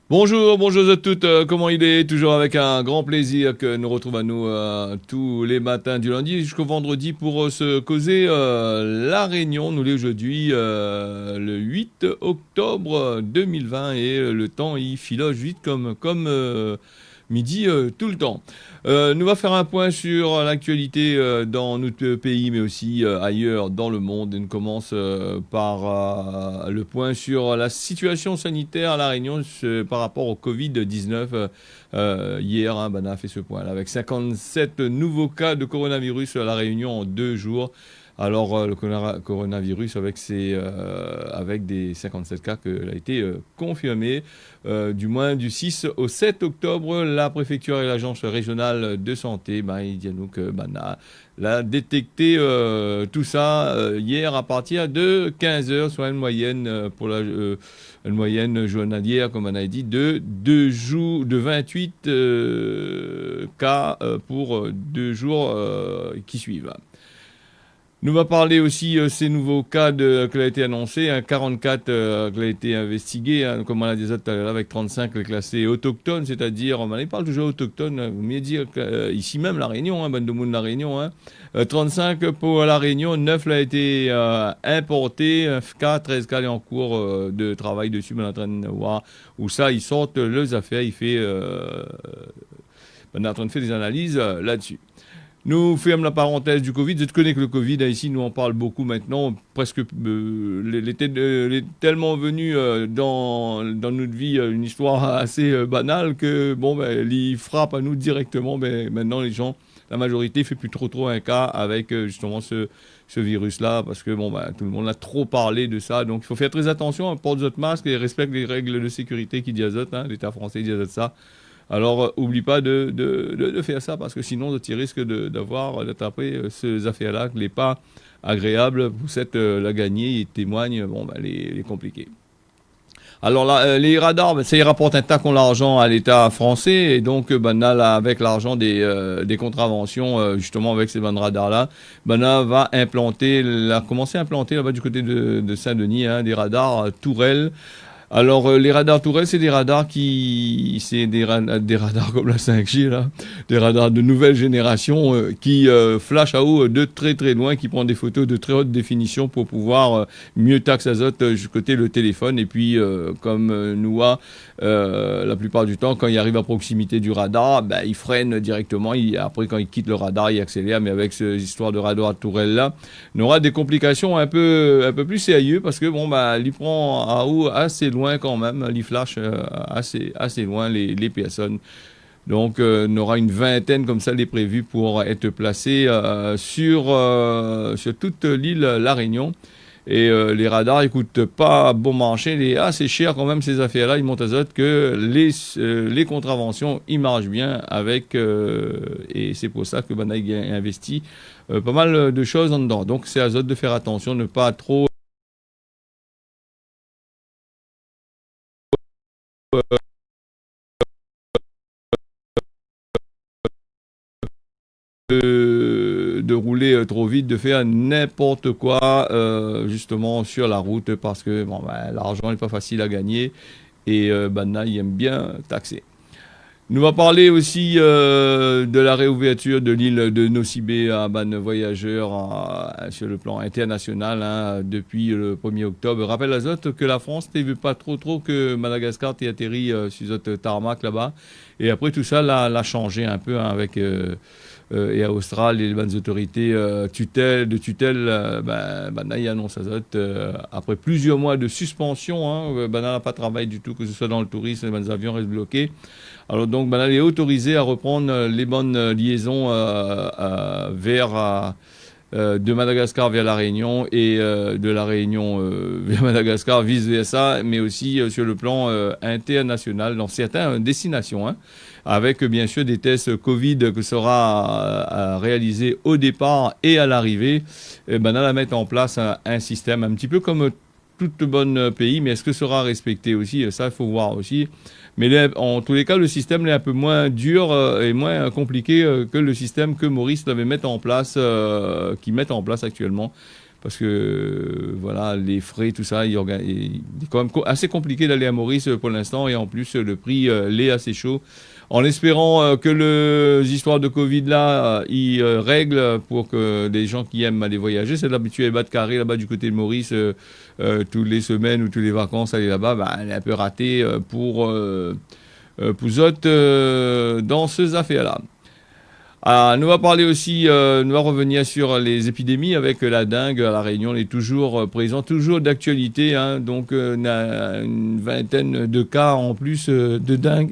Bonjour, bonjour à toutes, comment il est? Toujours avec un grand plaisir que nous retrouvons à nous tous les matins du lundi jusqu'au vendredi pour se causer La Réunion. Nous l'est aujourd'hui le 8 octobre 2020 et le temps il filoche vite comme midi tout le temps. Nous va faire un point sur l'actualité dans notre pays, mais aussi ailleurs dans le monde. Et nous commence par le point sur la situation sanitaire à La Réunion par rapport au Covid-19. Hier, hein, on a fait ce point-là avec 57 nouveaux cas de coronavirus à La Réunion en 2 jours. Alors, le coronavirus avec des 57 cas qui a été confirmé, du moins du 6 au 7 octobre, la préfecture et l'agence régionale de santé, il dit à nous que l'a détecté tout ça hier à partir de 15 heures, soit une moyenne une moyenne journalière, comme on a dit, de 2 jours, de 28 cas pour 2 jours qui suivent. Nous va parler aussi ces nouveaux cas qui ont été annoncés, hein, 44 qui ont été investigués, hein, comme on l'a dit tout à l'heure, avec 35 classés autochtones, c'est-à-dire, on parle toujours autochtones, vous mieux dire ici même la Réunion, hein, bande de monde de la Réunion, hein, 35 pour la Réunion, 9 là a été importé, 13 cas en cours de travail dessus, on est en train de voir où ça, ils sortent leurs affaires, on est en train de faire des analyses là-dessus. Nous fermons la parenthèse du Covid. Je connais que le Covid, ici, nous en parle beaucoup maintenant. Presque, tellement venu dans notre vie une histoire assez banale que, il frappe à nous directement. Mais maintenant, les gens, la majorité, ne fait plus trop un cas avec justement ce virus-là parce que, tout le monde a trop parlé de ça. Donc, il faut faire très attention, hein, porte votre masque et respecte les règles de sécurité qui disent hein, l'État français dit ça. Alors, oublie pas de faire ça parce que sinon, tu risques d'attraper ces affaires-là qui n'est pas agréable pour cette la gagner et témoigne, les compliqués. Alors là, les radars, ça y rapporte un tas qu'on l'argent à l'État français et donc là, avec l'argent des contraventions, justement avec ces bandes radars-là, là, va commencer à implanter là-bas du côté de Saint-Denis, hein, des radars tourelles. Alors, les radars tourelles, c'est des radars des radars comme la 5G, là, des radars de nouvelle génération qui flashent à haut de très très loin, qui prennent des photos de très haute définition pour pouvoir mieux taxer azote du côté le téléphone. Et puis, comme la plupart du temps, quand il arrive à proximité du radar, il freine directement. Après, quand il quitte le radar, il accélère. Mais avec cette histoire de radar tourelle-là, on aura des complications un peu plus sérieuses parce que, il prend à haut assez loin quand même, les flash assez loin les personnes. Donc, on aura une vingtaine comme ça les prévus pour être placés sur toute l'île La Réunion. Et les radars, écoute, pas bon marché, il est assez cher quand même ces affaires-là. Ils montent à zot que les contraventions, ils marchent bien avec, et c'est pour ça que Banaï a investi pas mal de choses en dedans. Donc c'est à zot de faire attention, ne pas trop de rouler trop vite, de faire n'importe quoi justement sur la route parce que l'argent n'est pas facile à gagner et Bana il aime bien taxer. Nous va parler aussi de la réouverture de l'île de Nocibé à Ban Voyageurs sur le plan international hein, depuis le 1er octobre. Rappelle à Zot que la France ne veut pas trop que Madagascar t'ait atterri sur Zot tarmac là-bas. Et après tout ça, l'a changé un peu hein, avec et à Austral et les bonnes autorités de tutelle. Là, il annonce à Zot après plusieurs mois de suspension. Hein, n'a pas travaillé du tout, que ce soit dans le tourisme, les bonnes avions restent bloqués. Alors donc, elle est autorisée à reprendre les bonnes liaisons de Madagascar vers la Réunion et de la Réunion vers Madagascar, vice-versa, mais aussi sur le plan international dans certaines destinations, hein, avec bien sûr des tests Covid que sera réalisé au départ et à l'arrivée. Elle va mettre en place un système un petit peu comme tout bon pays, mais est-ce que sera respecté aussi? Ça, il faut voir aussi. Mais là, en tous les cas, le système est un peu moins dur et moins compliqué que le système que Maurice devait mettre en place, qui met en place actuellement. parce que voilà, les frais, tout ça, il est quand même assez compliqué d'aller à Maurice pour l'instant, et en plus le prix l'est assez chaud. En espérant que les histoires de Covid là, ils règlent pour que les gens qui aiment aller voyager, c'est d'habitude les bas de carré là-bas du côté de Maurice, toutes les semaines ou toutes les vacances, aller là-bas, bah, elle est un peu ratée pour Zot dans ces affaires-là. Ah, nous va parler aussi, nous va revenir sur les épidémies avec la dengue à La Réunion. Elle est toujours présente, toujours d'actualité. Hein, donc, on a une vingtaine de cas en plus de dengue.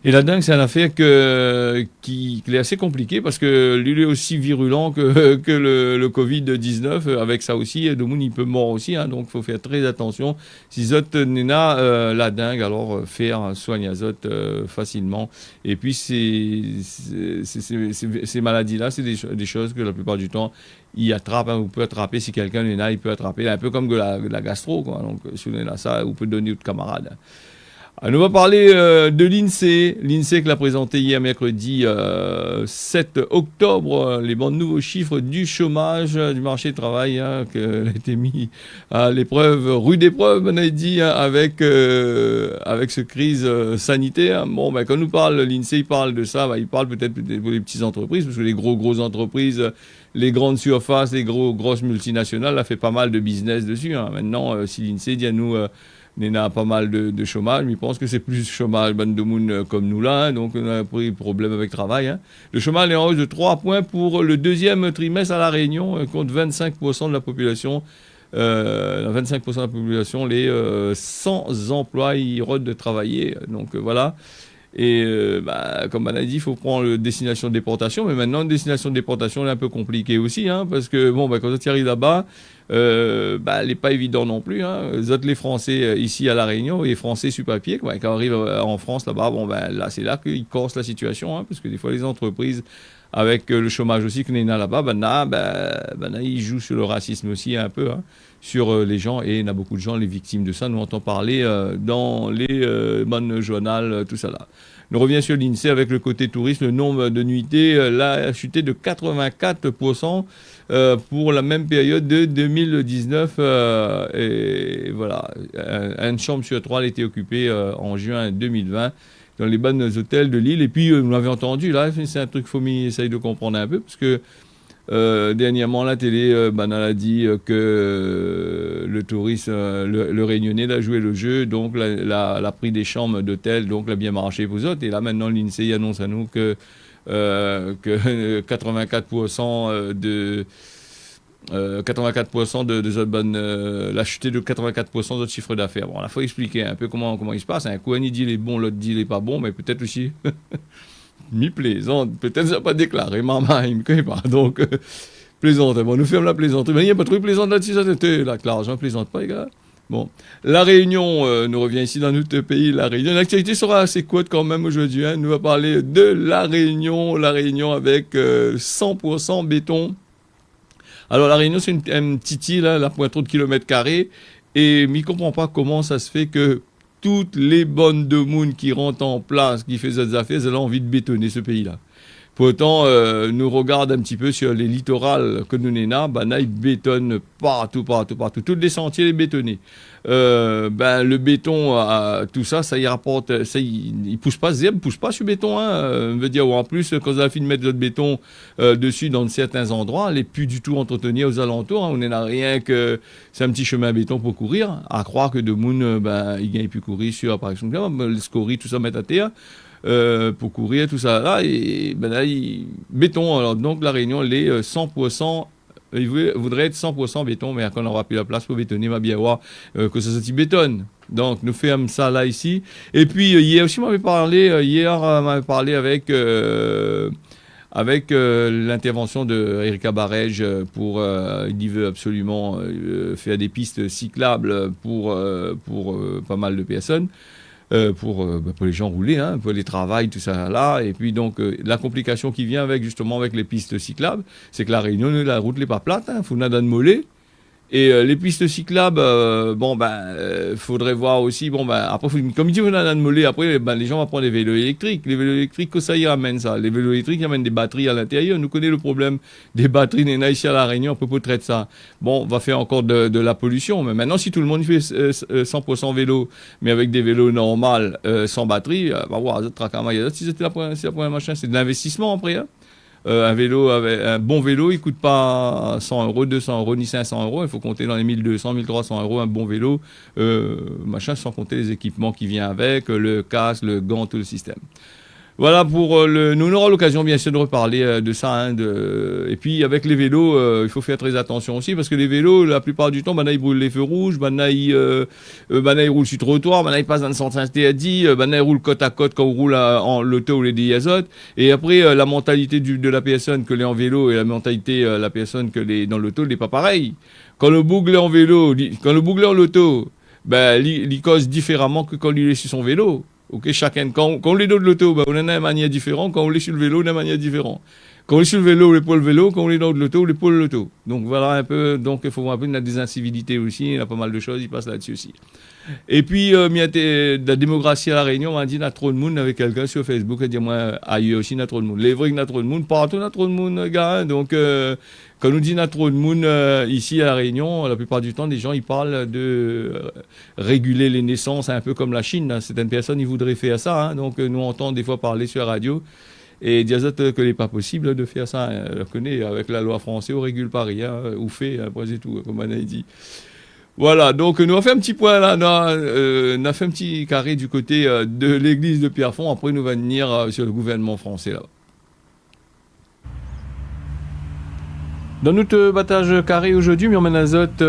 Et la dengue, c'est une affaire qui est assez compliquée parce que lui est aussi virulent que le Covid-19. Avec ça aussi, le monde il peut mort aussi. Hein, donc, il faut faire très attention. Si Zot n'a la dengue, alors faire soigner à Zot facilement. Et puis, ces maladies-là, c'est des choses que la plupart du temps, il attrape, hein, ou peut attraper. Si quelqu'un en a, il peut attraper. Un peu comme de la gastro, quoi. Donc, si on a ça, vous peut donner aux camarades. On va parler de l'INSEE. L'INSEE qui l'a présenté hier mercredi 7 octobre, les bons nouveaux chiffres du chômage, du marché du travail, hein, qui a été mis à l'épreuve, rude épreuve, on a dit, hein, avec cette crise sanitaire. Bon, ben, quand nous parle l'INSEE, il parle de ça, ben, il parle peut-être pour les petites entreprises, parce que les grosses entreprises, les grandes surfaces, les grosses multinationales, a fait pas mal de business dessus. Hein. Maintenant, si l'INSEE dit à nous... on a pas mal de chômage, mais je pense que c'est plus chômage bande de monde comme nous là, hein, donc on a pris problème avec le travail. Hein. Le chômage est en hausse de 3 points pour le deuxième trimestre à La Réunion, compte 25% de la population. 25% de la population, les sans emploi, ils rodent de travailler. Donc voilà. Et comme on a dit, il faut prendre le destination de déportation. Mais maintenant, une destination de déportation, elle est un peu compliquée aussi. Hein, parce que bon, quand tu arrives là-bas, elle n'est pas évident non plus. Hein. Les Français ici à La Réunion, les Français sur papier, quand on arrive en France là-bas, bon, là, c'est là qu'ils corsent la situation. Hein, parce que des fois, les entreprises, avec le chômage aussi qu'on a là-bas, ils jouent sur le racisme aussi un peu. Hein, sur les gens, et il y a beaucoup de gens, les victimes de ça, nous entendons parler dans les bonnes journaux, tout ça là. On revient sur l'INSEE avec le côté touriste, le nombre de nuitées a chuté de 84% pour la même période de 2019. Et voilà, une chambre sur 3 a été occupée en juin 2020 dans les bonnes hôtels de l'île. Et puis, vous l'avez entendu, là, c'est un truc qu'il faut essayer de comprendre un peu, parce que dernièrement, la télé a dit que le touriste, le Réunionnais, a joué le jeu, donc l'a pris des chambres d'hôtel, donc l'a bien marché pour eux autres. Et là, maintenant, l'INSEE annonce à nous que 84% de 84% de bonne, la chute de 84% de notre chiffre d'affaires. Bon, là, il faut expliquer un peu comment il se passe. Un coup, un dit il est bon, l'autre dit il est pas bon, mais peut-être aussi... mi-plaisante, peut-être ça n'a pas déclaré, maman, il me connaît pas, donc plaisante, bon, nous fermons la plaisanterie, mais il n'y a pas trop de plaisante là-dessus, ça c'était là, Claire, j'en plaisante pas, les gars. Bon, La Réunion, nous revient ici dans notre pays, La Réunion, l'actualité sera assez courte quand même aujourd'hui, hein. Nous va parler de La Réunion avec 100% béton. Alors La Réunion, c'est une petite île, hein, là, point trop de kilomètres carrés, et je ne comprends pas comment ça se fait que toutes les bonnes de monde qui rentrent en place, qui font des affaires, elles ont envie de bétonner ce pays-là. Pourtant, nous regarde un petit peu sur les littorales que nous n'avons, ils bétonnent partout. Tous les sentiers les bétonnés. Le béton, tout ça, ça y rapporte, ça il pousse pas, zèbre pousse pas sur le béton. Hein, veut dire, en plus, quand on a fini de mettre le béton dessus dans certains endroits, elle n'est plus du tout entretenue aux alentours. Hein, on n'a rien que c'est un petit chemin à béton pour courir. À croire que de monde, il gagne plus courir sur, par exemple, le scorie, tout ça, mettre à terre. Pour courir, tout ça là, et béton. Alors, donc, La Réunion, elle est 100%. Il voudrait être 100% béton, mais quand on n'aura plus la place pour bétonner, il va bien voir que ça se bétonne. Donc, nous faisons ça là, ici. Et puis, hier aussi, m'avait parlé avec l'intervention de Erika Barège pour il veut absolument faire des pistes cyclables pour pas mal de personnes. Pour les gens rouler, hein, pour les travails, tout ça là. Et puis donc, la complication qui vient avec les pistes cyclables, c'est que La Réunion, la route n'est pas plate, il faut nada de mollet. Et les pistes cyclables, bon ben, faudrait voir aussi. Bon ben, après, comme il dit, on en a de mollet. Après, ben, les gens vont prendre des vélos électriques. Les vélos électriques, que ça y ramène ça. Les vélos électriques, ils amènent des batteries à l'intérieur. Nous connaissons le problème des batteries. N'est ici à la Réunion, on peut pas traiter ça. Bon, on va faire encore de la pollution. Mais maintenant, si tout le monde fait 100% vélo, mais avec des vélos normaux, sans batterie, bah voir, si c'était c'est la première machin, c'est de l'investissement après. Hein. Un vélo, un bon vélo, il coûte pas 100 euros, 200 euros, ni 500 euros. Il faut compter dans les 1200, 1300 euros un bon vélo, machin, sans compter les équipements qui viennent avec, le casque, le gant, tout le système. Voilà pour nous aurons l'occasion bien sûr de reparler de ça. Hein, et puis avec les vélos, il faut faire très attention aussi parce que les vélos, la plupart du temps, ils brûlent les feux rouges, ils roulent sur le trottoir, ils passent dans le sens interdit, ils roulent côte à côte quand on roule en l'auto ou les diazotes. Et après, la mentalité de la personne que l'est en vélo et la mentalité la personne que l'est dans l'auto n'est pas pareil. Quand le bougle est en vélo, quand le bougle est en l'auto, il cause différemment que quand il est sur son vélo. Ok, chacun, quand on est dans l'auto, on en a une manière différente. Quand on est sur le vélo, on a une manière différente. Quand on est sur le vélo, on est pour le vélo. Quand on est dans l'auto, on est pour l'auto. Donc voilà un peu. Donc il faut voir un peu de la désincivilité aussi. Il y a pas mal de choses, il passe là-dessus aussi. Et puis, de la démocratie à la Réunion, on m'a dit qu'il y a trop de monde avec quelqu'un sur Facebook. Il dit moi, ailleurs aussi, il y a trop de monde. Les vrais qu'il y a trop de monde, partout, il y a trop de monde, gars. Hein. Donc, quand on dit qu'il y a trop de monde ici à la Réunion, la plupart du temps, les gens ils parlent de réguler les naissances, un peu comme la Chine. Hein. Certaines personnes ils voudraient faire ça. Hein. Donc, nous entendons des fois parler sur la radio et dire que ce n'est pas possible de faire ça. Hein. On connaît avec la loi française, on régule pas rien, ou fait, après c'est tout, comme on a dit. Voilà, donc nous avons fait un petit point là, on a fait un petit carré du côté de l'église de Pierrefonds. Après, nous allons venir sur le gouvernement français là. Dans notre battage carré aujourd'hui, mais on azote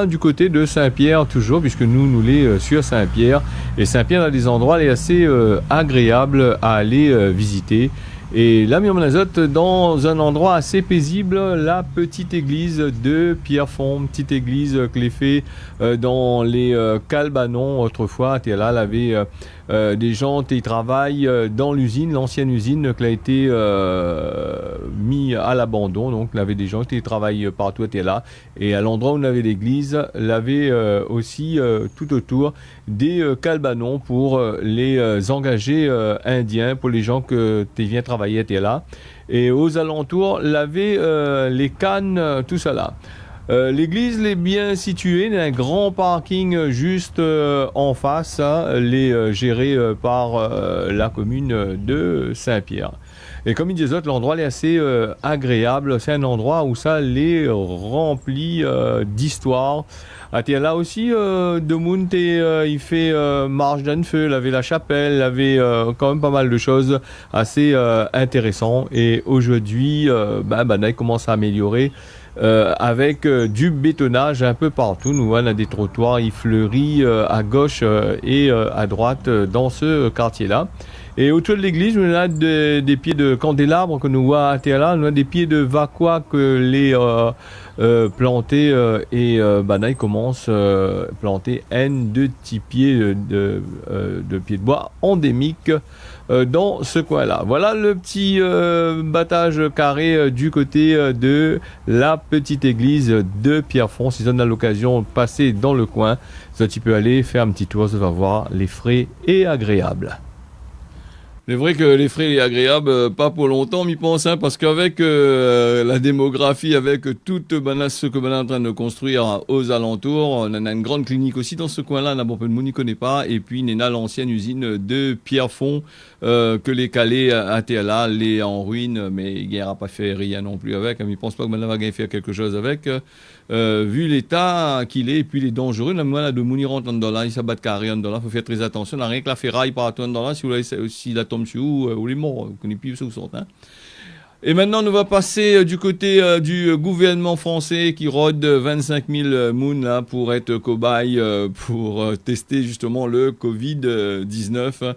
du côté de Saint-Pierre toujours, puisque nous l'est sur Saint-Pierre. Et Saint-Pierre a des endroits assez agréables à aller visiter. Et là, on azote dans un endroit assez paisible, la petite église de Pierrefonds, petite église que les fait dans les Calbanons autrefois. Et là, elle avait des gens qui travaillent dans l'usine, l'ancienne usine qui a été mis à l'abandon. Donc, il y avait des gens qui travaillent partout et là. Et à l'endroit où on avait l'église, il y avait aussi tout autour des Calbanons pour les engagés indiens, pour les gens qui viennent travailler étaient là. Et aux alentours, il y avait les cannes, tout ça là. L'église est bien située, il y a un grand parking juste en face, hein, géré par la commune de Saint-Pierre. Et comme il disait, l'endroit est assez agréable, c'est un endroit où ça l'est rempli d'histoire. Là aussi, de monde il fait marche d'un feu, il avait la chapelle, il avait quand même pas mal de choses assez intéressantes. Et aujourd'hui, il commence à améliorer avec du bétonnage un peu partout. Nous, on a des trottoirs, il fleurit à gauche et à droite dans ce quartier-là. Et autour de l'église, on a des pieds de candélabres que nous voyons à terre là. On a des pieds de vacua que les plantés et ils commencent à planter de petits pieds de pieds de bois endémiques dans ce coin-là. Voilà le petit battage carré du côté de la petite église de Pierrefonds. Si on a l'occasion de passer dans le coin, tu peux aller faire un petit tour, ça va voir les frais et agréables. C'est vrai que les frais est agréable, pas pour longtemps, m'y pense, hein, parce qu'avec la démographie, avec tout ce que on est en train de construire aux alentours, on a une grande clinique aussi dans ce coin-là, on a bon peu de monde n'y connaît pas, et puis on a l'ancienne usine de Pierrefonds que les Calais à là, les en ruine, mais il n'y aura pas fait rien non plus avec, hein, m'y pense pas que maintenant on va faire quelque chose avec. Vu l'état qu'il est, et puis il est dangereux, là, de mounir en dans là, il s'abat carré en là, faut faire très attention, on n'a rien que la ferraille par en dans là, si la tombe sur ou les morts, vous connaissez plus où sont, hein. Et maintenant, on va passer du côté du gouvernement français qui rôde 25 000 moons là, pour être cobaye, pour tester justement le Covid-19.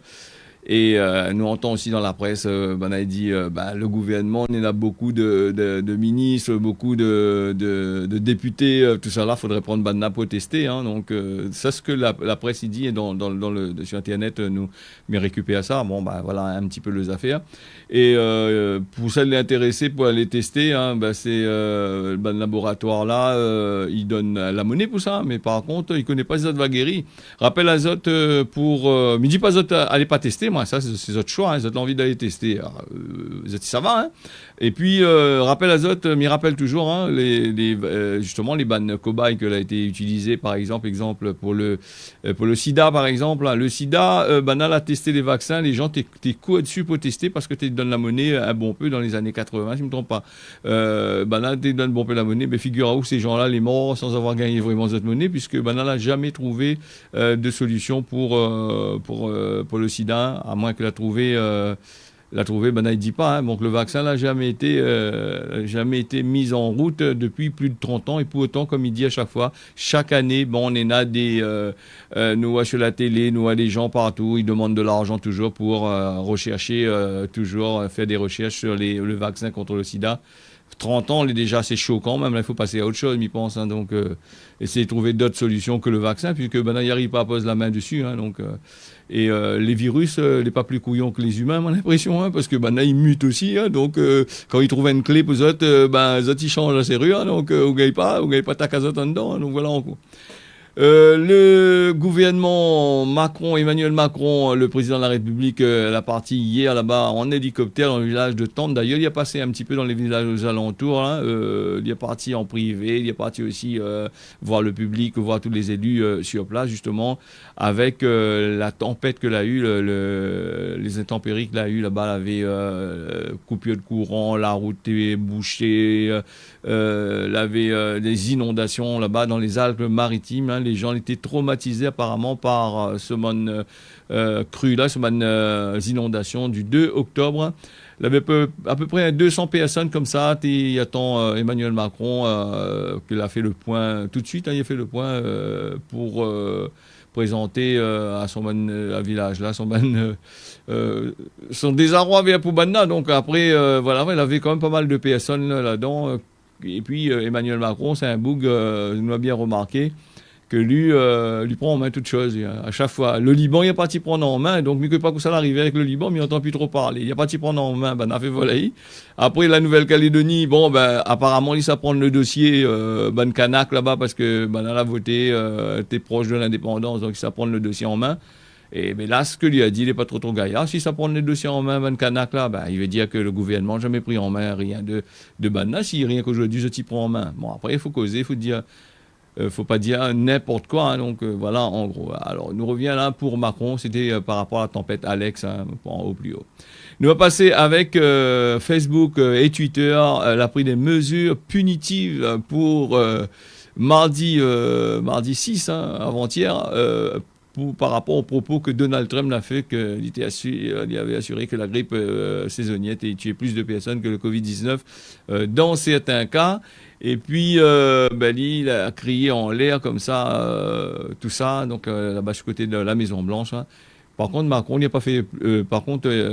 Et nous entend aussi dans la presse, ben, il dit, le gouvernement, il y en a beaucoup de ministres, beaucoup de députés, tout ça là, faudrait prendre Banna pour tester. Hein, donc, ça, ce que la presse il dit, et sur Internet, nous mais récupérer ça. Bon, voilà un petit peu les affaires. Et pour celles intéressées pour aller tester, hein, c'est le laboratoire là, il donne la monnaie pour ça, mais par contre, il connaît pas les autres vagueries. Rappel à Zot mais dis pas Zot, allez pas tester, moi, ça c'est votre choix, hein, Zot a envie d'aller tester. Alors, Zot, ça va, hein. Et puis, rappel à Zot, m'y rappelle toujours, hein, justement, les bannes cobayes que a été utilisées, par exemple, pour le sida, par exemple. Hein. Le sida, banal a testé les vaccins, les gens, t'es coup dessus pour tester parce que tu donnes la monnaie un bon peu dans les années 80, si je ne me trompe pas. Banal, tu donnes un bon peu la monnaie, mais figure-vous, ces gens-là, les morts sans avoir gagné vraiment cette monnaie, puisque Banal n'a jamais trouvé de solution pour le sida, à moins qu'il a trouvé. Il ne dit pas. Hein. Donc le vaccin n'a jamais été mis en route depuis plus de 30 ans. Et pour autant, comme il dit à chaque fois, chaque année, on en a nous voit sur la télé, nous voit des gens partout. Ils demandent de l'argent toujours pour rechercher, toujours faire des recherches sur le vaccin contre le sida. 30 ans, il est déjà assez choquant. Même là, il faut passer à autre chose, il pense. Hein. Donc, essayer de trouver d'autres solutions que le vaccin, puisque il n'y arrive pas à poser la main dessus. Hein. Donc, les virus, il n'est pas plus couillon que les humains, j'ai l'impression, hein, parce que ils mutent aussi. Hein. Donc, quand ils trouvent une clé pour eux autres, ils changent la serrure. Hein. Donc, vous ne gagnez pas ta casotte en dedans. Hein. Donc, voilà, en gros. Le gouvernement Macron, Emmanuel Macron, le président de la République, l'a parti hier là-bas en hélicoptère dans le village de Tende. D'ailleurs, il est passé un petit peu dans les villages aux alentours. Hein. Il est parti en privé, il est parti aussi voir le public, voir tous les élus sur place, justement, avec la tempête que l'a eu, les intempéries que l'a eu là-bas. Il avait coupure de courant, la route est bouchée, il avait des inondations là-bas dans les Alpes-Maritimes. Hein. Les gens étaient traumatisés apparemment par ce crue-là, ce inondations du 2 octobre. Il y avait à peu près 200 personnes comme ça. Il attend Emmanuel Macron qu'il a fait le point tout de suite. Hein, il a fait le point pour présenter à son village là son désarroi vers Poubanna. Donc après, il avait quand même pas mal de personnes là-dedans. Et puis Emmanuel Macron, c'est un boug, nous l'a bien remarqué, que lui prend en main toute chose. À chaque fois, le Liban, il a pas t'y prendre en main, donc mieux que pas que ça l'arrive avec le Liban, mais il n'entend plus trop parler. Il a pas t'y prendre en main, on a fait volaille. Après la Nouvelle-Calédonie, apparemment il s'apprend le dossier Kanak là-bas parce que elle a voté, t'es proche de l'indépendance, donc il s'apprend le dossier en main. Et mais là, ce que lui a dit, il n'est pas trop gaillard. Si ça prend le dossier en main, Kanak là, il veut dire que le gouvernement n'a jamais pris en main rien de Banna, si rien qu'aujourd'hui je t'y prends en main. Bon, après il faut causer, il faut dire. Faut pas dire n'importe quoi, hein, donc voilà en gros. Alors nous revient là pour Macron, c'était par rapport à la tempête Alex, hein, au plus haut. Nous allons passer avec Facebook et Twitter. Elle a pris des mesures punitives pour mardi 6, hein, avant-hier, par rapport aux propos que Donald Trump l'a fait, qu'il avait assuré que la grippe saisonnière a tué plus de personnes que le Covid-19 dans certains cas. Et puis, il a crié en l'air comme ça, tout ça, donc là-bas, du côté de la Maison-Blanche. Hein. Par contre,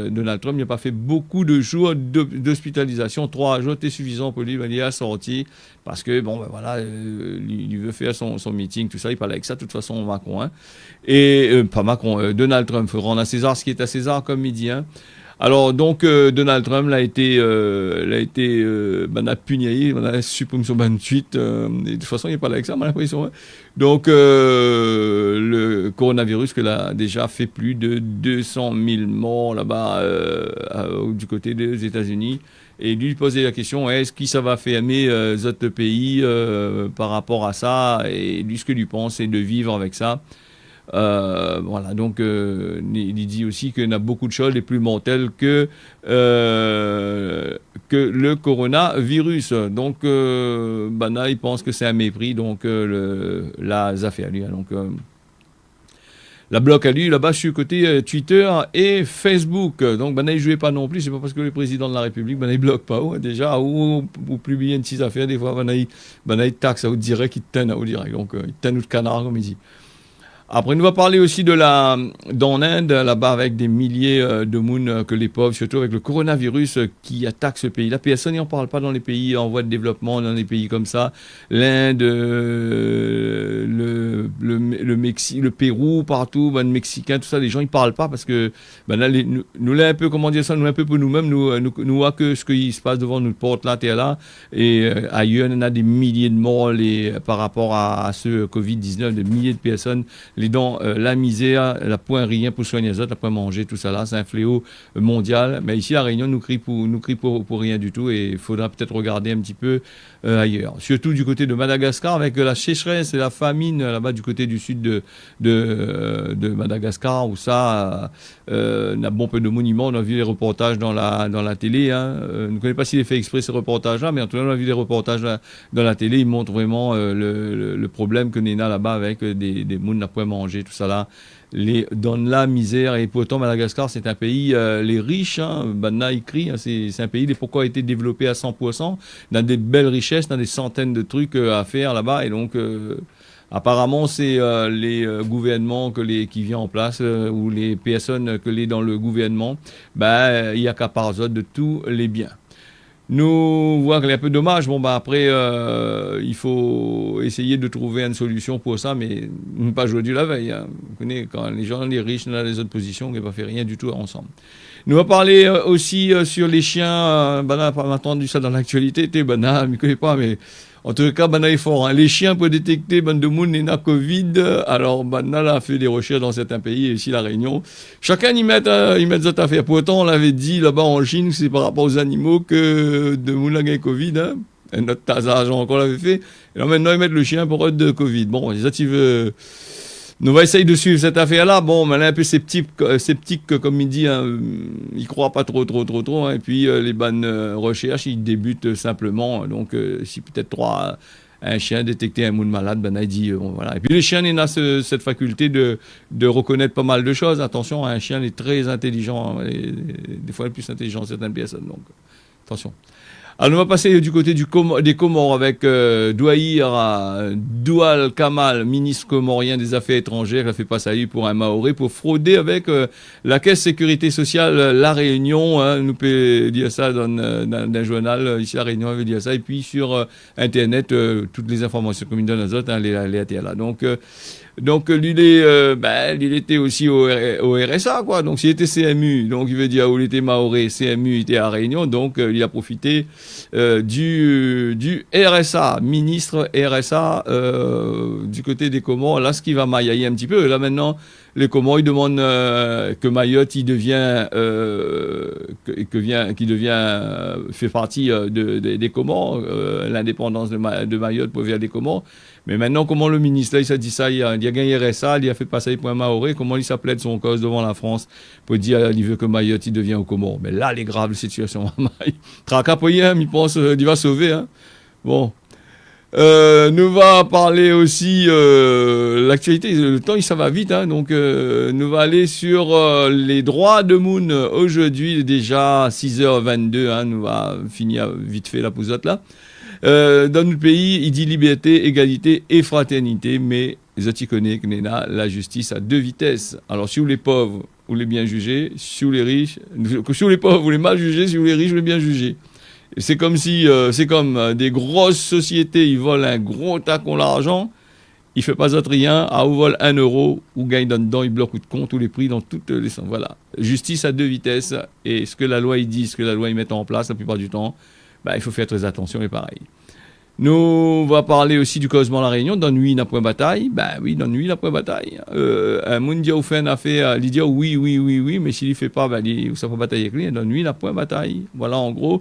Donald Trump n'a pas fait beaucoup de jours d'hospitalisation. 3 jours étaient suffisants pour lui. Il est sorti parce que, il veut faire son meeting, tout ça. Il parle avec ça, de toute façon, Macron. Hein. Et, pas Macron, Donald Trump. Il faut rendre à César ce qui est à César, comme il dit. Hein. Alors, donc, Donald Trump a été puni, on a supprimé son tweet. De toute façon, il n'est pas là avec ça, j'ai l'impression. Hein. Donc, le coronavirus, que a déjà fait plus de 200 000 morts là-bas, du côté des États-Unis. Et lui posait la question, est-ce que ça va fermer d'autres pays par rapport à ça? Et lui, ce que lui pense, c'est de vivre avec ça. Donc il dit aussi qu'il y a beaucoup de choses les plus mortelles que le coronavirus. Donc il pense que c'est un mépris, donc la affaire lui. Donc la bloque à lui là-bas sur le côté Twitter et Facebook. Donc il jouait pas non plus, c'est pas parce que le président de la République il bloque pas déjà ou publier une petite affaire des fois il taxe à direct, il te tenait à direct. Donc il te tenait de canard comme il dit. Après, nous va parler aussi dans l'Inde, là-bas, avec des milliers de moun que les pauvres, surtout avec le coronavirus qui attaque ce pays. La personne n'en parle pas dans les pays en voie de développement, dans les pays comme ça. L'Inde, le Mexique, le Pérou, partout, ben, le Mexicain, tout ça, les gens, ils parlent pas parce que, ben là, nous, là, un peu, comment dire ça, nous, un peu pour nous-mêmes, nous voit que ce qui se passe devant nous porte là, terre là. Et ailleurs, on a des milliers de morts par rapport à ce Covid-19, des milliers de personnes. Les dents, la misère, la point rien pour soigner les autres, la point manger, tout ça là, c'est un fléau mondial. Mais ici, à La Réunion, nous crie pour rien du tout et il faudra peut-être regarder un petit peu ailleurs. Surtout du côté de Madagascar, avec la sécheresse et la famine là-bas du côté du sud de Madagascar, où ça, on a bon peu de monuments. On a vu les reportages dans la télé. Hein. Je ne connais pas s'il est fait exprès ces reportages-là, mais en tout cas, on a vu des reportages dans la télé. Ils montrent vraiment le problème que Néna là-bas avec des mouns n'a point manger, tout ça là. Dans la misère, et pourtant Madagascar c'est un pays les riches, hein, Banna écrit, hein, c'est un pays qui pourquoi a été développé à 100%, dans des belles richesses, dans des centaines de trucs à faire là-bas, et donc apparemment c'est les gouvernements qui viennent en place ou les personnes que les dans le gouvernement, ben il y a qu'à de tous les biens. Nous voyons qu'il est un peu dommage. Bon, bah après, il faut essayer de trouver une solution pour ça, mais pas jouer du la veille. Hein. Vous connaissez, quand les gens, les riches, dans les autres positions, ils n'ont pas fait rien du tout ensemble. Nous allons parler aussi sur les chiens. Bana n'a pas entendu ça dans l'actualité. Bana, je ne connais pas, mais en tout cas, Bana est fort. Hein. Les chiens peuvent détecter Ban de Moun et na Covid. Alors, Bana a fait des recherches dans certains pays, et ici la Réunion. Chacun y met cette affaire. Pourtant, on l'avait dit là-bas en Chine, c'est par rapport aux animaux que de Moun a gagné Covid. Hein. Et notre agent encore l'avait fait. Et là, maintenant, ils mettent le chien pour être de Covid. Bon, ça, tu veux. Nous va essayer de suivre cette affaire-là. Bon, mais elle est un peu sceptique comme il dit, hein, il croit pas trop. Hein, et puis les bonnes recherches, ils débutent simplement. Donc, si peut-être un chien détecter un monde malade, ben il dit voilà. Et puis les chiens, ils ont cette faculté de reconnaître pas mal de choses. Attention, un chien est très intelligent, des fois plus intelligent que certaines personnes. Donc, attention. Alors, on va passer du côté des Comores avec Doual Kamal, ministre comorien des Affaires étrangères, qui a fait passer à lui pour un Maoré pour frauder avec la Caisse Sécurité Sociale La Réunion. Hein, nous peut dire ça dans un journal, ici La Réunion, on veut dire ça. Et puis sur Internet, toutes les informations comme ils donnent aux autres, hein, les ATL là. Donc lui, il était aussi au RSA, quoi. Donc s'il était CMU, donc il veut dire où il était Maoré, CMU, il était à Réunion, donc il a profité du RSA, ministre RSA du côté des Comores. Là, ce qui va mailler un petit peu. Là maintenant, les Comores, ils demandent que Mayotte, fait partie des Comores, l'indépendance de Mayotte pour vers des Comores. Mais maintenant, comment le ministre, là, il s'est dit ça, il a gagné RSA, il a fait passer les points Maoré, comment il s'appelait de son cause devant la France pour dire qu'il veut que Mayotte, il devient au Comores. Mais là, les graves situations. Tracapoyen, il pense, il va sauver. Hein. Bon. Nous va parler aussi l'actualité. Le temps, ça va vite, hein, donc nous va aller sur les droits de Moun aujourd'hui, déjà 6h22. Hein, nous va finir vite fait la pousotte là. Dans notre pays, il dit liberté, égalité et fraternité, mais les autres connaissent que la justice a deux vitesses. Alors, si vous les pauvres, vous les bien jugés, si vous les riches, si vous les pauvres, vous les mal jugés, si vous les riches, vous les bien jugés. C'est comme si, c'est comme des grosses sociétés, ils volent un gros tac en l'argent, ils ne font pas autre rien, à vous volent 1 euro, ou gagnent dedans, ils bloquent de compte, tous les prix dans toutes les sens. Voilà. Justice à deux vitesses, et ce que la loi il dit, ce que la loi il met en place la plupart du temps, il faut faire très attention et pareil. Nous, on va parler aussi du causement La Réunion. Dans nuit, il n'a point bataille. Oui, dans nuit, il n'a point bataille. Un monde dit au fait une affaire, il dit oui, mais s'il ne fait pas, il ne sait pas batailler avec lui. Dans nuit, il n'a point bataille. Voilà, en gros.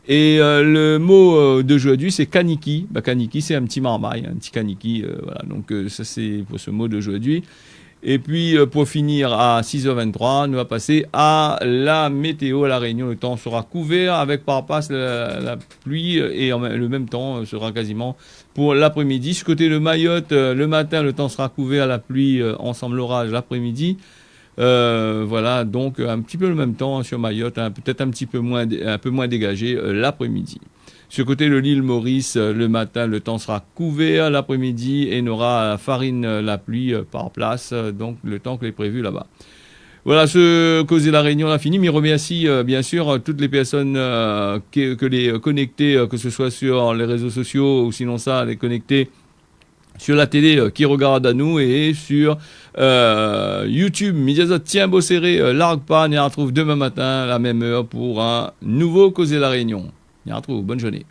Et le mot d'aujourd'hui, c'est kaniki. Kaniki, c'est un petit marmaille, un petit kaniki. Voilà, donc ça, c'est pour ce mot d'aujourd'hui. Et puis, pour finir, à 6h23, nous allons passer à la météo à La Réunion. Le temps sera couvert avec par passe la pluie et le même temps sera quasiment pour l'après-midi. Ce côté de Mayotte, le matin, le temps sera couvert, la pluie, ensemble l'orage l'après-midi. Voilà, donc un petit peu le même temps sur Mayotte, hein, peut-être un peu moins dégagé l'après-midi. Sur côté de l'île Maurice, le matin, le temps sera couvert, l'après-midi, et n'aura farine la pluie par place, donc le temps que est prévu là-bas. Voilà, ce Causer la Réunion a fini, mais remercie bien sûr toutes les personnes que les connectées, que ce soit sur les réseaux sociaux ou sinon ça, les connectées sur la télé qui regardent à nous et sur YouTube. Mediazot, tiens, beau serré, largue pas, on y retrouve demain matin à la même heure pour un nouveau Causer la Réunion. On y retrouve, bonne journée.